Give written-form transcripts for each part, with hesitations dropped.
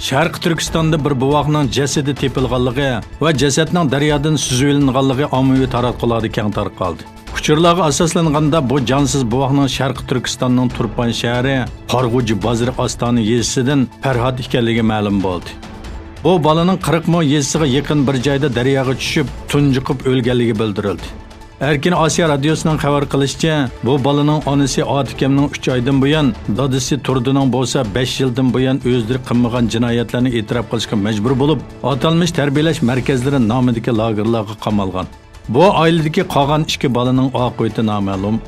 Sharq Turkistonda bir buvoqning jasadi tepilganligi va jasadning daryodan suzib olinganligi ommaviy taratqularda keng tarqaldi. Uchurlarga asoslanganda bu jonsiz buvoqning Sharq Turkistonning Turpan shahri Qarg'uji bozor Ostona yezisidan Farhod ekanligi ma'lum bo'ldi. Bu balaning 40 mo yezisiga yaqin bir joyda daryoga tushib, tunjiqib o'lganligi bildirildi. Erkin Osiyo radiosuning xabar qilishicha, bu balaning onasi Otikamning 3 oydan buyon, dadasi Turdining bo'lsa 5 yildan buyon o'zlari qilmagan jinoyatlarni e'tirof qilishga majbur bo'lib, atalmish tarbiyalash markazlari nomidagi lagerlarga qamalgan. Bu oiladagi qolgan 2 balaning oqibati noma'lum.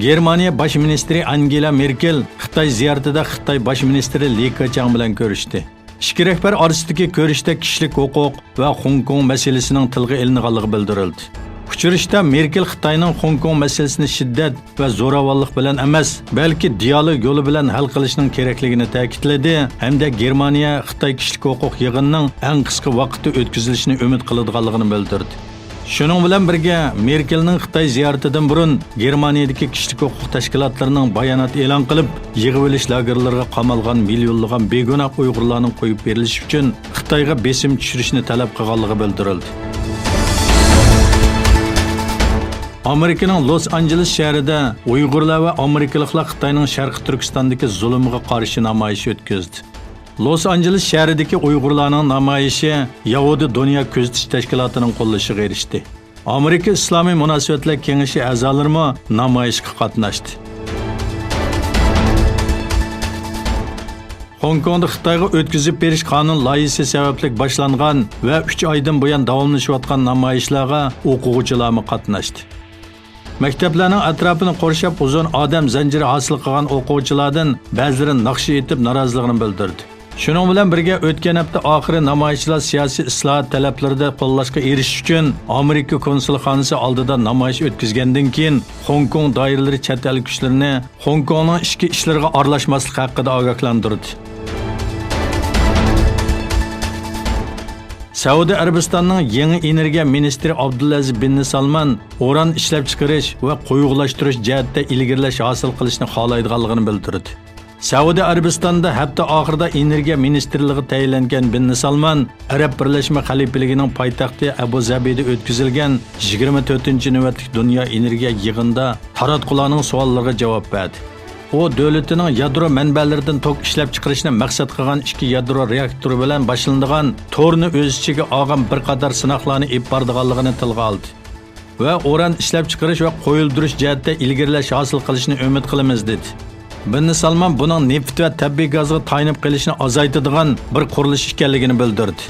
Germaniya bosh ministri Angela Merkel Xitoy ziyoratida Xitoy bosh ministri Li Keqiang bilan ko'rishdi. İki rehber arasidagi ko'rishda kishilik huquq va Hong Kong masalasining tilga ilinganligi bildirildi. Uchrashda Merkel Xitoyning Hong Kong masalasini shiddat va zo'ravonlik bilan emas, balki dialog yo'li bilan hal qilishning kerakligini ta'kidladi hamda Germaniya Xitoy kishilik huquq yig'inining eng qisqa vaqtda o'tkazilishini umid qiladiganligini bildirdi. Shuning bilan birga Merkelning Xitoy ziyoratidan burun Germaniyadagi kishilik huquq tashkilotlarining bayonot e'lon qilib, yig'ib olish lagerlariga qamalgan millionlagan begunoh Uyg'urlarning qo'yib berilishi uchun Xitoyga besim tushirishni talab qilganligi bildirildi. Amerikaning Los Angeles shahrida Uyg'urlar va Amerikaliklar Xitoyning Sharq Turkistondagi zulmiga qarshi namoyish o'tkazdi. Los Angeles shahridagi Uyg'urlarning namoyishi Yahudi Dunyo ko'zitish tashkilotining qo'llashiga erishdi. Amerika Islomiy munosabatlar kengashi a'zolari namoyishga qatnashdi. Hong Kongda Xitoyga o'tkazib berish qonun loyihasi sababli boshlangan va 3 oydan buyon davomlashayotgan namoyishlarga o'quvchilar qatnashdi. Maktablarning atrofini qurshab uzun odam zanjiri hosil qilgan o'quvchilardan ba'zilari naqshi etib noroziligini bildirdi. Shuning bilan birga o'tgan hafta oxiri namoyishchilar siyosiy islohot talablarida qo'llashga erishish uchun Amerika konsulxonasi oldida namoyish o'tkazgandan keyin Hong Kong doiralari chet el kuchlarini Hong Kongning ichki ishlariga aralashmaslik haqida ogohlantirdi. Saudiya Arabistonining yangi energiya ministri Abdulaziz bin Salman uran ishlab chiqarish va qo'yug'lashtirish jihatda ilgirlash hosil qilishni xohlaydiganligini bildirdi. Saudiya Arabistonida hafta oxirida energiya ministrligi tayinlangan bin Salman Arab Birlashma Xalifaligining poytaxti Abu Zabida o'tkazilgan 24-navbatlik dunyo energiya yig'inida taratqularning savollariga javob berdi. O davlatining yadro manbalaridan tok ishlab chiqarishni maqsad qilgan 2 yadro reaktori bilan boshlanadigan to'rni o'z ichiga olgan bir qator sinoqlarni olib boradiganligini tilga oldi. Va uran ishlab chiqarish va qo'yildirish jihatda ilgirlash hosil qilishni umid qilamiz dedi. Bin Salman buning neft va tabiiy gazga tayinib qilishni azaytadigan bir qurilish ekanligini bildirdi.